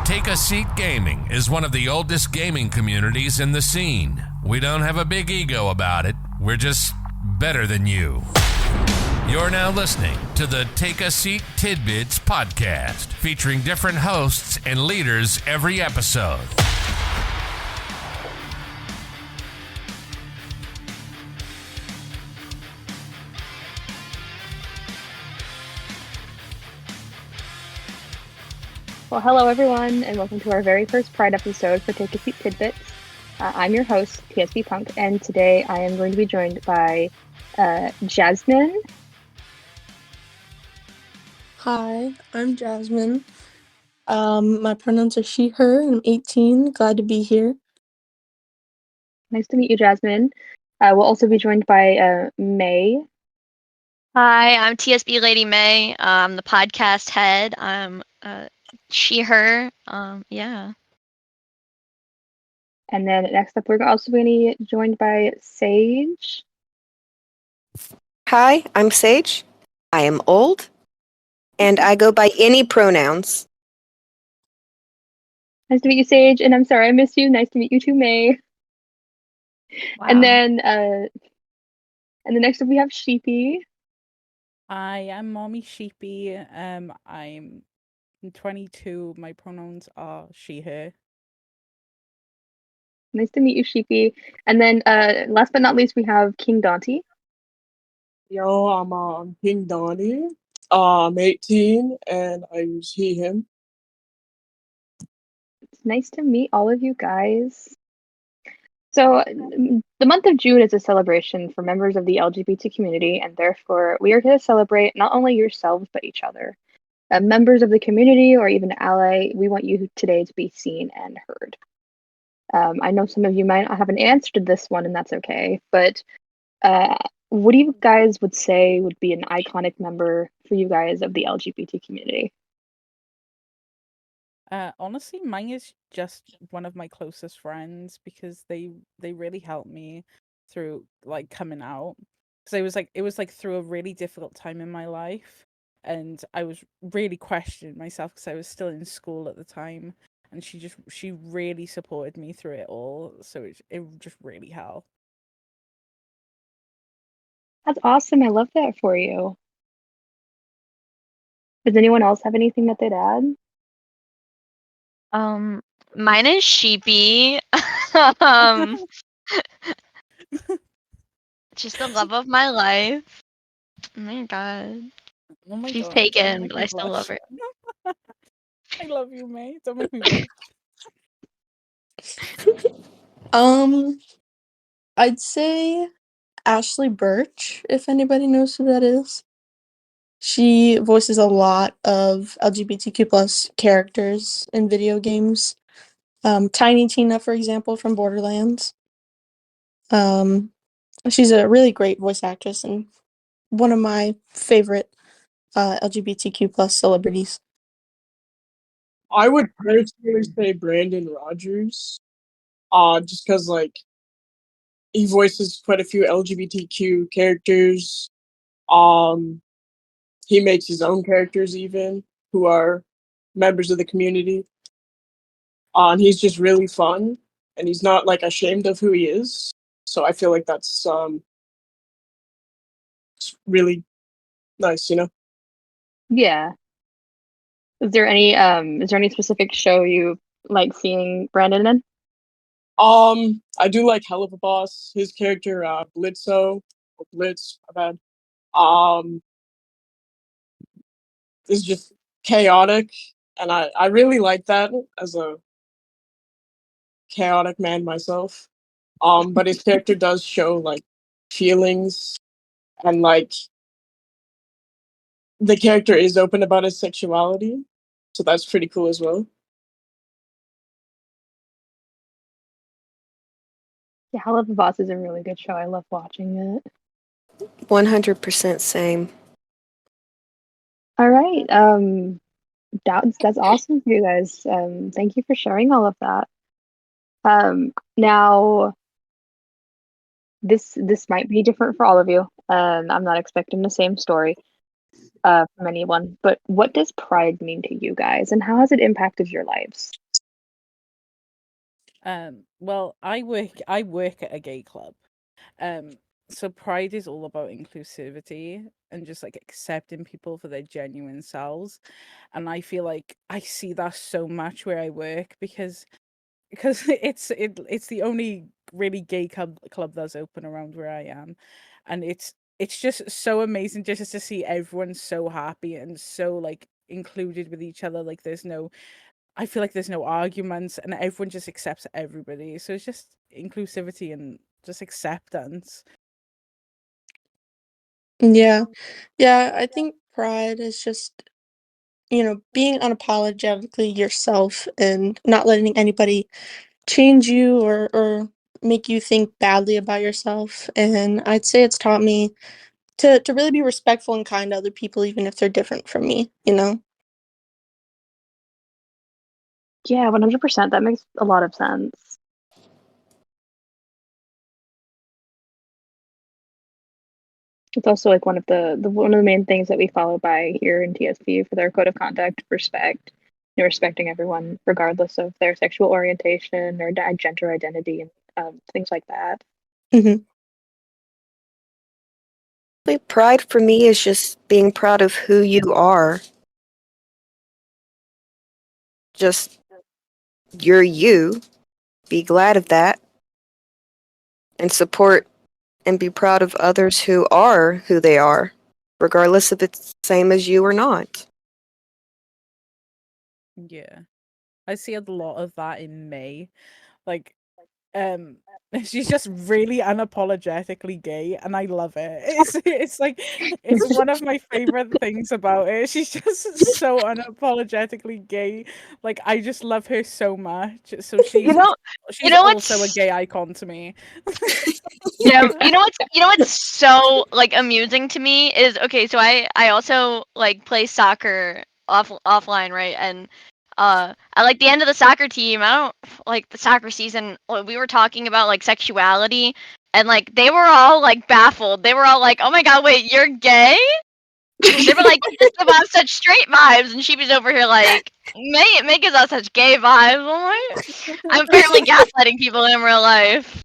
Take a Seat Gaming is one of the oldest gaming communities in the scene. We don't have a big ego about it. We're just better than you. You're now listening to the Take a Seat Tidbits Podcast, featuring different hosts and leaders every episode. Well, hello everyone, and welcome to our very first Pride episode for Take a Seat Tidbits. I'm your host, TSB Punk, and today I am going to be joined by Jasmine. Hi, I'm Jasmine. My pronouns are she, her, and I'm 18. Glad to be here. Nice to meet you, Jasmine. We'll also be joined by May. Hi, I'm TSB Lady May. I'm the podcast head. I'm she, her. Yeah. And then next up, we're also going to be joined by Sage. Hi, I'm Sage. I am old, and I go by any pronouns. Nice to meet you, Sage. And I'm sorry I missed you. Nice to meet you too, May. Wow. And then next up we have Sheepy. I am Mommy Sheepy. I'm 22. My pronouns are she, her. Nice to meet you, Sheepy. And then last but not least, we have King Dante. Yo, I'm King Donnie. I'm 18 and I use he, him. It's nice to meet all of you guys. So, the month of June is a celebration for members of the LGBT community, and therefore, we are here to celebrate not only yourselves, but each other. Members of the community or even ally, we want you today to be seen and heard. I know some of you might not have an answer to this one, and that's okay, but what do you guys would say would be an iconic member for you guys of the LGBT community? Honestly, mine is just one of my closest friends because they really helped me through like coming out. Because it was through a really difficult time in my life, and I was really questioning myself because I was still in school at the time, and she really supported me through it all. So it just really helped. That's awesome. I love that for you. Does anyone else have anything that they'd add? Mine is Sheepy. Just the love of my life. Oh my god. Oh my She's god, don't taken, make but me I still love blush. her. I love you, May. Don't make me blush. I'd say Ashley Birch, if anybody knows who that is. She voices a lot of LGBTQ plus characters in video games. Tiny Tina, for example, from Borderlands. She's a really great voice actress and one of my favorite LGBTQ plus celebrities. I would personally say Brandon Rogers. Just because like he voices quite a few LGBTQ characters. He makes his own characters even who are members of the community. And he's just really fun, and he's not like ashamed of who he is. So I feel like that's it's really nice, you know. Yeah. Is there any specific show you like seeing Brandon in? I do like Hell of a Boss. His character, Blitzo, or Blitz, my bad. Is just chaotic, and I really like that as a chaotic man myself. But his character does show like feelings, and like the character is open about his sexuality, so that's pretty cool as well. Yeah, Hell of a Boss is a really good show. I love watching it. 100% same. All right. That's awesome for you guys. Thank you for sharing all of that. Now this might be different for all of you. I'm not expecting the same story. from anyone, but what does Pride mean to you guys, and how has it impacted your lives? Well, I work at a gay club. So Pride is all about inclusivity and just like accepting people for their genuine selves. And I feel like I see that so much where I work because it's the only really gay club that's open around where I am. And it's just so amazing just to see everyone so happy and so like included with each other. Like I feel like there's no arguments and everyone just accepts everybody. So it's just inclusivity and just acceptance. Yeah. Yeah, I think pride is just, being unapologetically yourself and not letting anybody change you or make you think badly about yourself. And I'd say it's taught me to really be respectful and kind to other people, even if they're different from me, you know? Yeah, 100%. That makes a lot of sense. It's also like one of the main things that we follow by here in TSB for their code of conduct, respect. Respecting everyone regardless of their sexual orientation or gender identity and things like that. Mm-hmm. Pride for me is just being proud of who you are. Just you're you. Be glad of that. And support and be proud of others who are who they are, regardless if it's the same as you or not. Yeah. I see a lot of that in May. Like, she's just really unapologetically gay, and I love it. It's like it's one of my favorite things about it. She's just so unapologetically gay. Like I just love her so much. So You know, she's also a gay icon to me. Yeah, you know what's so like amusing to me is okay. So I also like play soccer offline, right? And at like the end of the soccer team, I don't like the soccer season. We were talking about like sexuality, and like they were all like baffled. They were all like, "Oh my god, wait, you're gay?" They were like, "You just give off such straight vibes," and she was over here like, May gives off such gay vibes." I'm apparently gaslighting people in real life.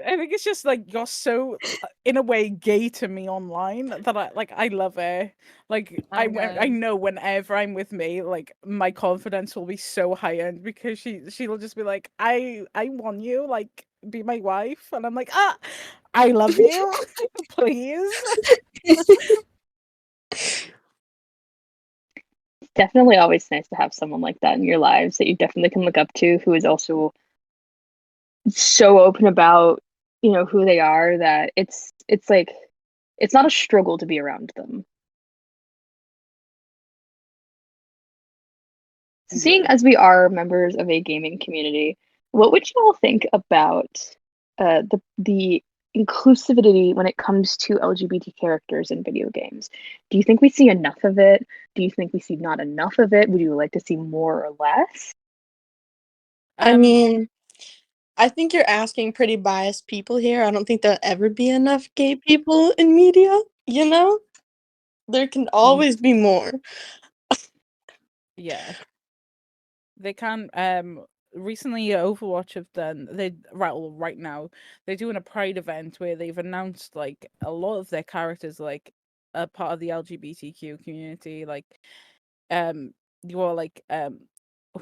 I think it's just like you're so, in a way, gay to me online that I love it. Like I know whenever I'm with May, like my confidence will be so heightened because she'll just be like, I want you, like be my wife, and I'm like, I love you, please. It's definitely always nice to have someone like that in your lives that you definitely can look up to, who is also so open about who they are, that it's like it's not a struggle to be around them. Seeing as we are members of a gaming community, what would you all think about the inclusivity when it comes to LGBT characters in video games? Do you think we see enough of it? Do you think we see not enough of it? Would you like to see more or less? I mean, I think you're asking pretty biased people here. I don't think there'll ever be enough gay people in media, you know? There can always be more. Yeah. They can recently Overwatch have done right now they're doing a Pride event where they've announced like a lot of their characters like a part of the LGBTQ community, like you're like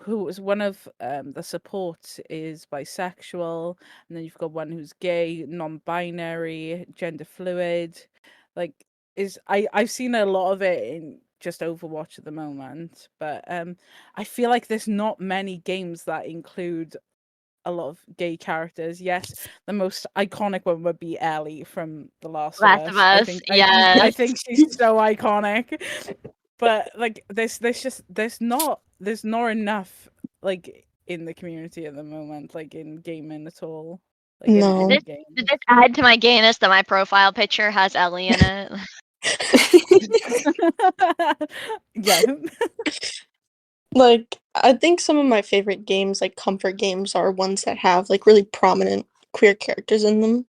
who was one of the support is bisexual, and then you've got one who's gay, non-binary, gender fluid. Like I've seen a lot of it in just Overwatch at the moment, but I feel like there's not many games that include a lot of gay characters. Yes, the most iconic one would be Ellie from The Last of Last of Us. I Us, think yes. I think she's so iconic. But like there's not enough like in the community at the moment, like in gaming at all. Like in No. any Did game. this add to my gayness that my profile picture has Ellie in it? Yeah. Like, I think some of my favorite games, like comfort games, are ones that have like really prominent queer characters in them.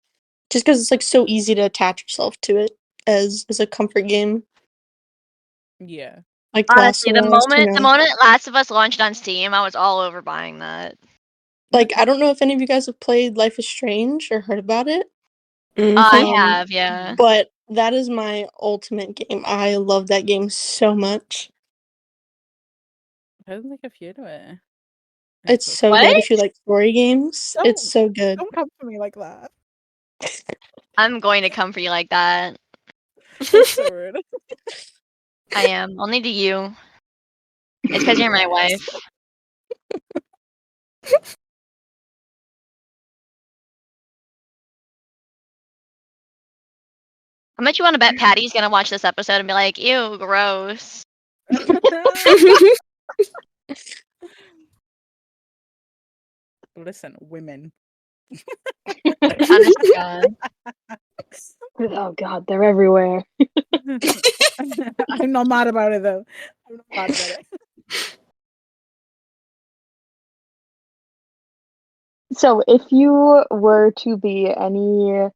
Just because it's like so easy to attach yourself to it. as a comfort game. Yeah. Like Honestly, Last of Us, the moment Last of Us launched on Steam, I was all over buying that. Like, I don't know if any of you guys have played Life is Strange or heard about it. I Um, have, yeah. But that is my ultimate game. I love that game so much. I don't think I've heard of it. It's so What? good if you like story games. It's so good. Don't come for me like that. I'm going to come for you like that. That's so rude. I am. Only to you. It's because you're my wife. How much you want to bet Patty's gonna watch this episode and be like, ew, gross. Listen, women. Honest to God. Oh god, they're everywhere. I'm not mad about it though. I'm not mad about it. So if you were to be any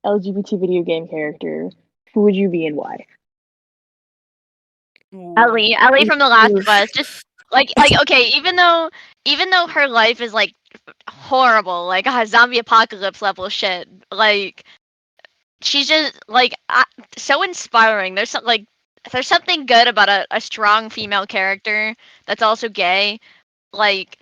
LGBT video game character, who would you be and why? Ellie from The Last of Us. Just like okay, even though her life is like horrible, like zombie apocalypse level shit, like she's just like so inspiring. There's something good about a strong female character that's also gay. Like,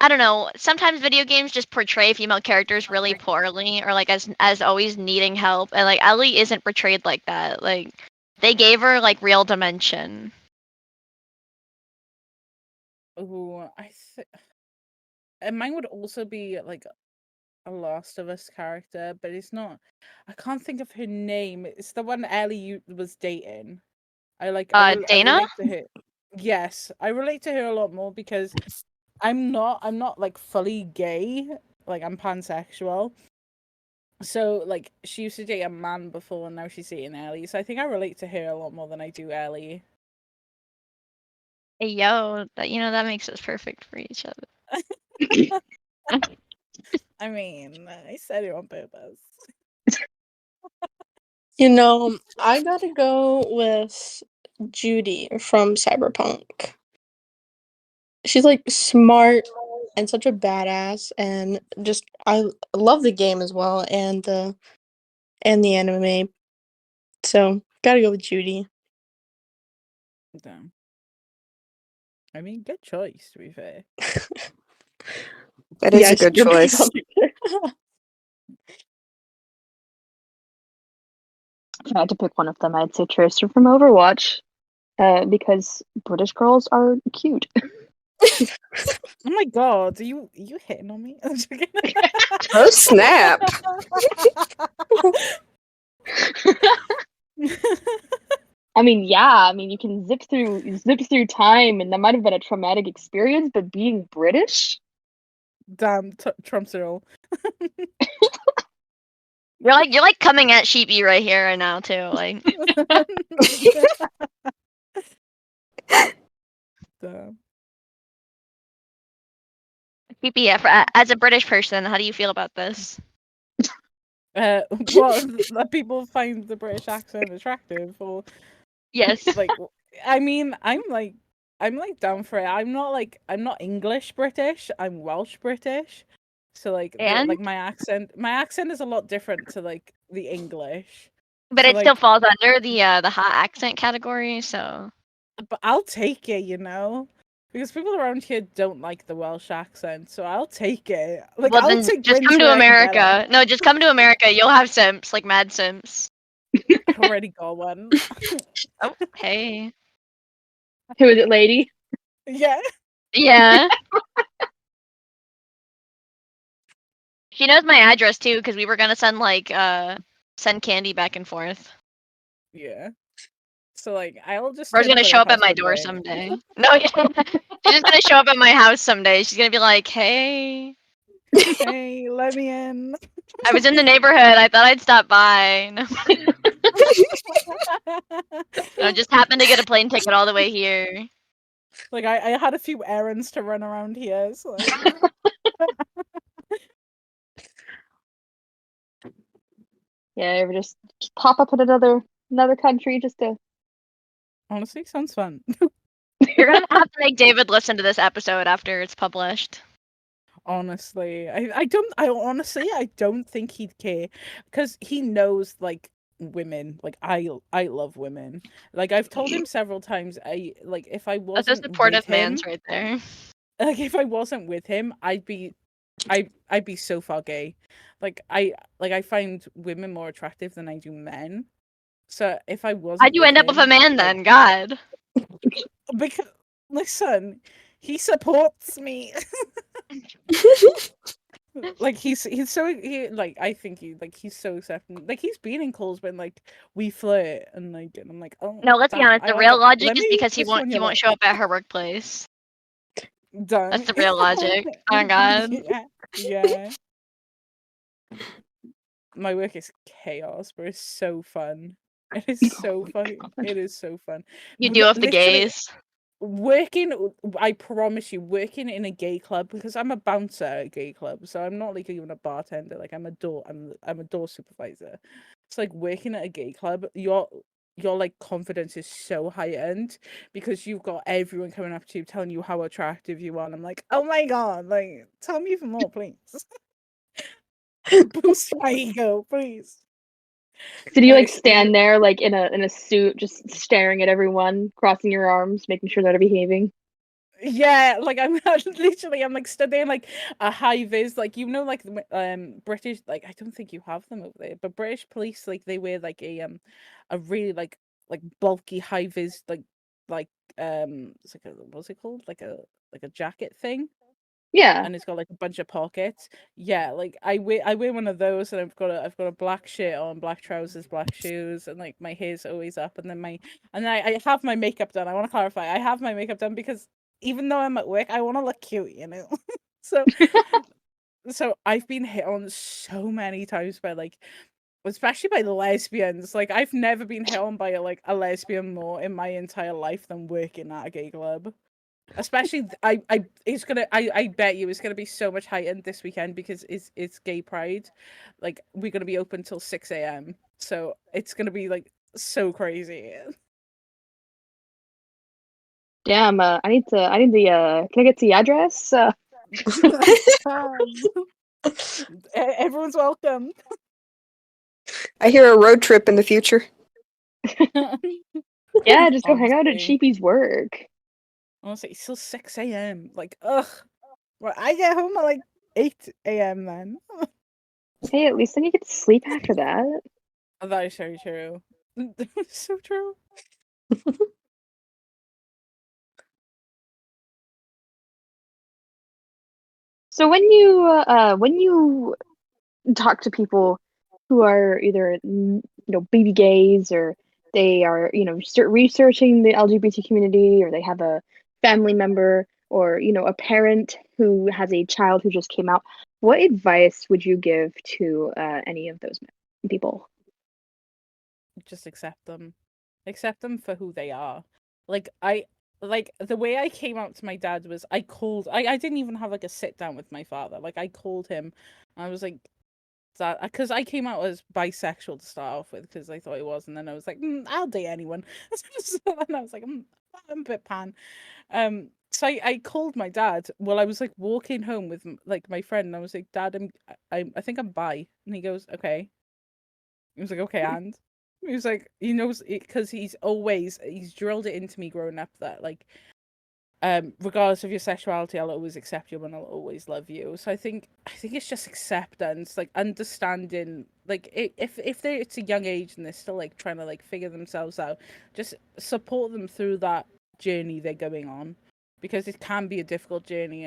I don't know, sometimes video games just portray female characters really poorly, or like as always needing help, and like Ellie isn't portrayed like that. Like, they gave her like real dimension. Ooh, and mine would also be like a Last of Us character, but it's not. I can't think of her name. It's the one Ellie was dating. I Dana? relate to her. Yes, I relate to her a lot more because I'm not like fully gay. Like, I'm pansexual. So like, she used to date a man before, and now she's dating Ellie. So I think I relate to her a lot more than I do Ellie. Hey, yo, that makes us perfect for each other. I mean, I said it on purpose. I gotta go with Judy from Cyberpunk. She's like smart and such a badass, and just I love the game as well, and the anime. So gotta go with Judy. Damn. I mean, good choice, to be fair. That is Yeah, a good you're right choice. on it. If I had to pick one of them, I'd say Tracer from Overwatch, because British girls are cute. Oh my god, are you hitting on me? I'm just kidding. Oh snap! I mean, yeah, you can zip through time, and that might have been a traumatic experience, but being British? Damn, Trump's it all. You're like coming at Sheepy right here and now too. Like, Damn. Sheepy, as a British person, how do you feel about this? Well, that people find the British accent attractive, or Yes. like, I mean, I'm down for it. I'm not English British. I'm Welsh British. So like, And? my accent is a lot different to like the English. But So, it still falls under the hot accent category, so. But I'll take it, because people around here don't like the Welsh accent, so I'll take it. Like, Well, I'll then take just wins come to where I can get America. No, just come to America. You'll have simps, like mad simps. it. I already got one. Oh, hey. Who is it, lady? Yeah. Yeah. She knows my address too, because we were gonna send candy back and forth. Yeah. So like, I'll just. Ro's turn gonna her show up at house my one door day. someday. No, she's just gonna show up at my house someday. She's gonna be like, "Hey, Hey, let me in. I was in the neighborhood. I thought I'd stop by. No, I just happened to get a plane ticket all the way here." Like, I had a few errands to run around here, so like. Yeah, ever just pop up in another country just to. Honestly, sounds fun. You're gonna have to make David listen to this episode after it's published. Honestly, I don't think he'd care, because he knows, like, women. Like, I love women. Like, I've told him several times, if I That's a wasn't supportive with him, man's right there. like, if I wasn't with him, I'd be so far gay. Like, I find women more attractive than I do men. So if I wasn't, How'd you end up with a him, man then? God. because, listen, he supports me. Like, he's so, I think he's so accepting. Like, he's been in calls when, like, we flirt, and I'm like, oh No, let's be damn, honest. I The want real to logic let is me because he kiss you on won't your show lips. up at her workplace. Done. That's the real logic. Oh my god. Yeah. My work is chaos, but it's so fun. It is so fun. It is so fun. You do have the Literally, gays. I promise you, working in a gay club, because I'm a bouncer at a gay club, so I'm not like even a bartender. Like, I'm a door supervisor. It's like working at a gay club. Your like confidence is so high end, because you've got everyone coming up to you telling you how attractive you are. And I'm like, oh my god, like, tell me even more, please. Boost my ego, please. Did you like stand there like in a suit, just staring at everyone, crossing your arms, making sure that they're behaving? Yeah, like, I'm literally, I'm like stood there in like a high vis, like, like British, like, I don't think you have them over there, but British police, like, they wear like a really like bulky high vis, it's like what's it called, like a jacket thing, Yeah. and it's got like a bunch of pockets. Yeah, like, I wear one of those, and I've got a black shirt on, black trousers, black shoes, and like my hair's always up, and then I have my makeup done. I want to clarify, I have my makeup done because even though I'm at work, I want to look cute, so I've been hit on so many times by, like, especially by the lesbians. Like, I've never been hit on by a lesbian more in my entire life than working at a gay club. Especially, I bet you it's gonna be so much heightened this weekend, because it's Gay Pride. Like, we're gonna be open till 6 a.m. So it's gonna be like so crazy. Damn. I need the. Can I get the address? Everyone's welcome. I hear a road trip in the future. Yeah, just go hang out at Honestly. Cheapy's work. Honestly, it's still 6 a.m. Like, ugh. Well, I get home at like 8 a.m. then. Hey, at least then you get to sleep after that. That is very true. So true. So when you talk to people who are either baby gays, or they are researching the LGBT community, or they have a family member, or a parent who has a child who just came out, what advice would you give to any of those people? Just accept them. Accept them for who they are. Like, the way I came out to my dad was, I didn't even have like a sit down with my father. Like, I called him, and I was like, that, because I came out as bisexual to start off with, because I thought it was, and then I was like, I'll date anyone. And I was like, I'm a bit pan. So I called my dad while I was like walking home with like my friend, and I was like, Dad, I think I'm bi, and he goes, okay. He was like, okay, and he was like, he knows it, because he's drilled it into me growing up that, like, regardless of your sexuality, I'll always accept you and I'll always love you. So I think it's just acceptance, like understanding, like, if it's a young age and they're still like trying to like figure themselves out, just support them through that journey they're going on, because it can be a difficult journey,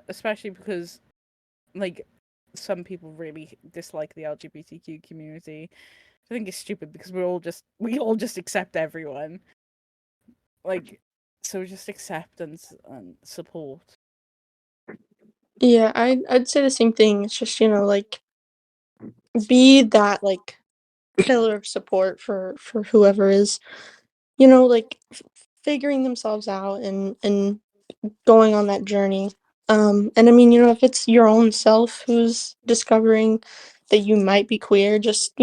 especially because, like, some people really dislike the LGBTQ community. I think it's stupid, because we all just accept everyone. Like, so just acceptance and support. Yeah, I'd say the same thing. It's just, like, be that, like, pillar of support for whoever is, like, figuring themselves out and going on that journey. And I mean, if it's your own self who's discovering that you might be queer, just,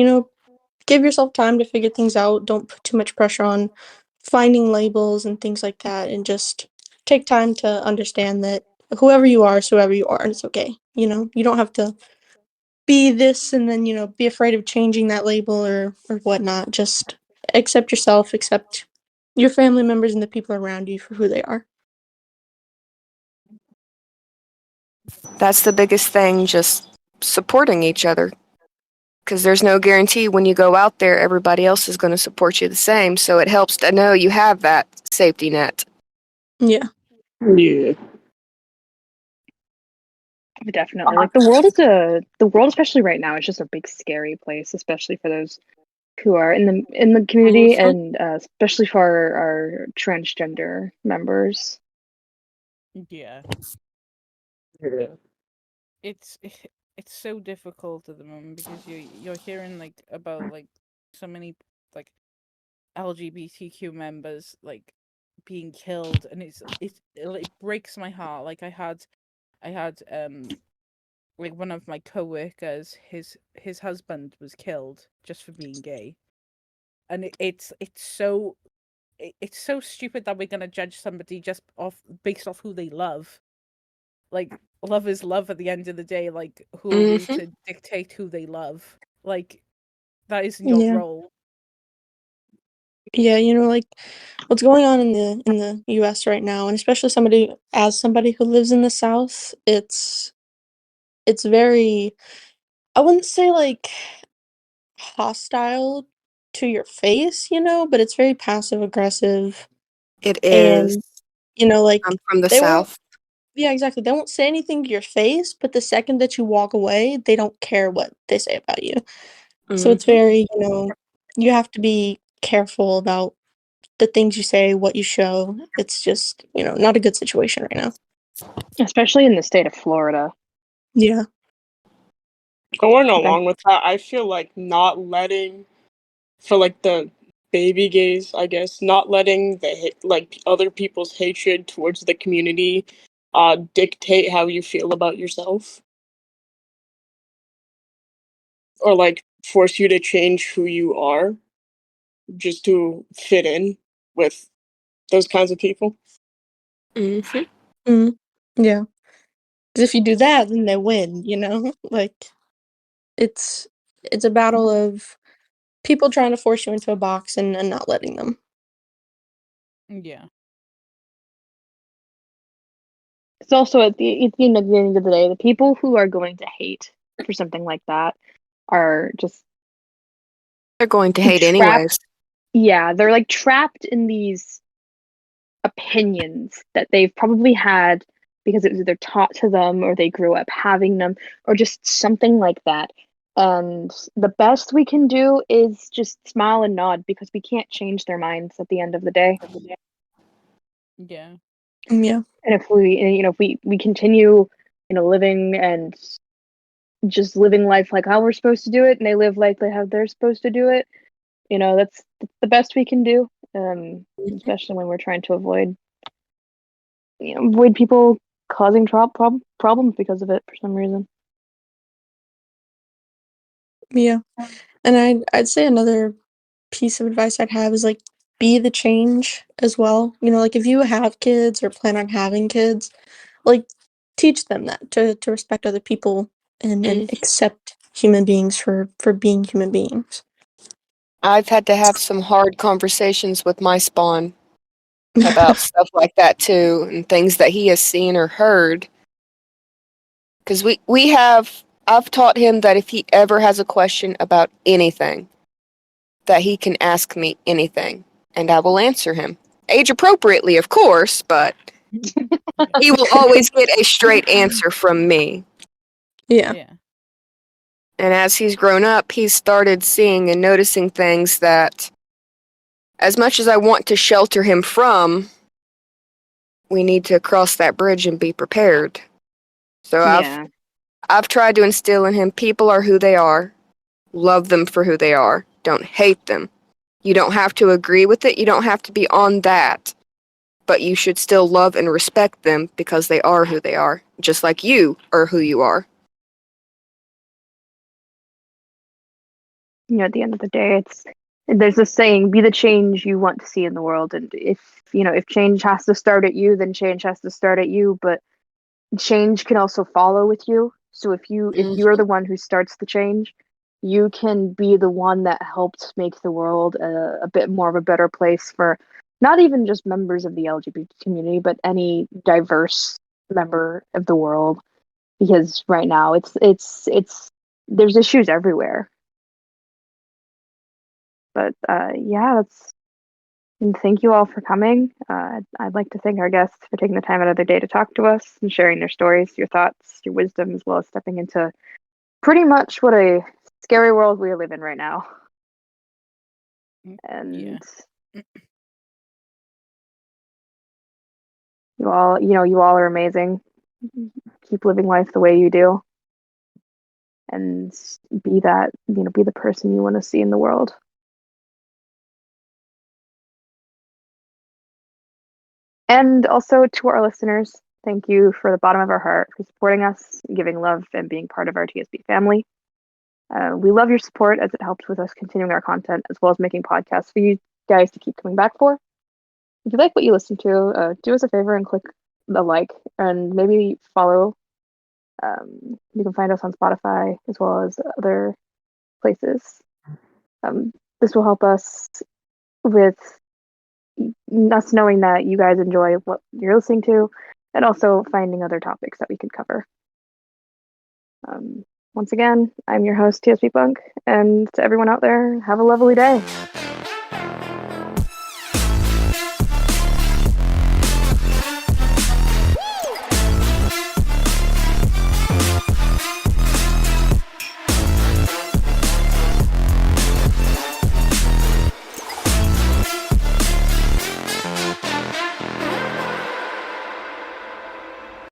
give yourself time to figure things out. Don't put too much pressure on finding labels and things like that, and just take time to understand that whoever you are is whoever you are, and it's okay. You don't have to be this and then, be afraid of changing that label or whatnot. Just accept yourself, accept your family members and the people around you for who they are. That's the biggest thing, just supporting each other. Because there's no guarantee when you go out there, everybody else is going to support you the same. So it helps to know you have that safety net. Yeah. Yeah. Definitely. Like the world, especially right now, is just a big scary place, especially for those who are in the community, and especially for our transgender members. Yeah. Yeah. It's it's so difficult at the moment because you're hearing like about like so many like LGBTQ members like being killed, and it breaks my heart. Like I had like one of my coworkers, his husband was killed just for being gay, and it's so stupid that we're gonna judge somebody just based off who they love. Like, love is love at the end of the day. Like, who are we to dictate who they love? Like, that isn't your Yeah. role. Yeah, like what's going on in the US right now, and especially somebody who lives in the South, it's very, I wouldn't say like hostile to your face, but it's very passive aggressive. It is. And like I'm from the they won't South. yeah, exactly. They won't say anything to your face, but the second that you walk away, they don't care what they say about you. So it's very, you have to be careful about the things you say, what you show. It's just, not a good situation right now. Especially in the state of Florida. Yeah. Going Okay. along with that, I feel like not letting, for like the baby gays, I guess, not letting like other people's hatred towards the community dictate how you feel about yourself, or like force you to change who you are just to fit in with those kinds of people. Mm-hmm. Mm. Yeah. 'Cause if you do that, then they win, Like it's a battle of people trying to force you into a box and not letting them. Yeah. It's also at the end of the day, the people who are going to hate for something like that are just They're going to hate trapped. anyways. Yeah, they're like trapped in these opinions that they've probably had because it was either taught to them or they grew up having them or just something like that. And the best we can do is just smile and nod because we can't change their minds at the end of the day. Yeah. Yeah. And if we continue, living and just living life like how we're supposed to do it, and they live like how they're supposed to do it, that's the best we can do. Especially when we're trying to avoid people causing problems because of it for some reason. Yeah. And I'd say another piece of advice I'd have is like be the change as well. Like if you have kids or plan on having kids, like teach them that to respect other people and accept human beings for being human beings. I've had to have some hard conversations with my spawn about stuff like that too, and things that he has seen or heard. Because I've taught him that if he ever has a question about anything, that he can ask me anything, and I will answer him. Age appropriately, of course, but he will always get a straight answer from me. Yeah. Yeah. And as he's grown up, he's started seeing and noticing things that, as much as I want to shelter him from, we need to cross that bridge and be prepared. So Yeah. I've tried to instill in him people are who they are. Love them for who they are. Don't hate them. You don't have to agree with it. You don't have to be on that. But you should still love and respect them because they are who they are, just like you are who you are. at the end of the day, there's this saying, be the change you want to see in the world. And if change has to start at you, then change has to start at you, but change can also follow with you. So if you're the one who starts the change, you can be the one that helps make the world a bit more of a better place for not even just members of the LGBT community, but any diverse member of the world. Because right now it's there's issues everywhere. But and thank you all for coming. I'd like to thank our guests for taking the time out of their day to talk to us and sharing their stories, your thoughts, your wisdom, as well as stepping into pretty much what a scary world we live in right now. And you all are amazing. Keep living life the way you do. And be the person you want to see in the world. And also to our listeners, thank you for the bottom of our heart for supporting us, giving love, and being part of our TSB family. We love your support as it helps with us continuing our content as well as making podcasts for you guys to keep coming back for. If you like what you listen to, do us a favor and click the like and maybe follow. You can find us on Spotify as well as other places. This will help us with us knowing that you guys enjoy what you're listening to and also finding other topics that we could cover. Once again, I'm your host, TSB Punk, and to everyone out there, have a lovely day.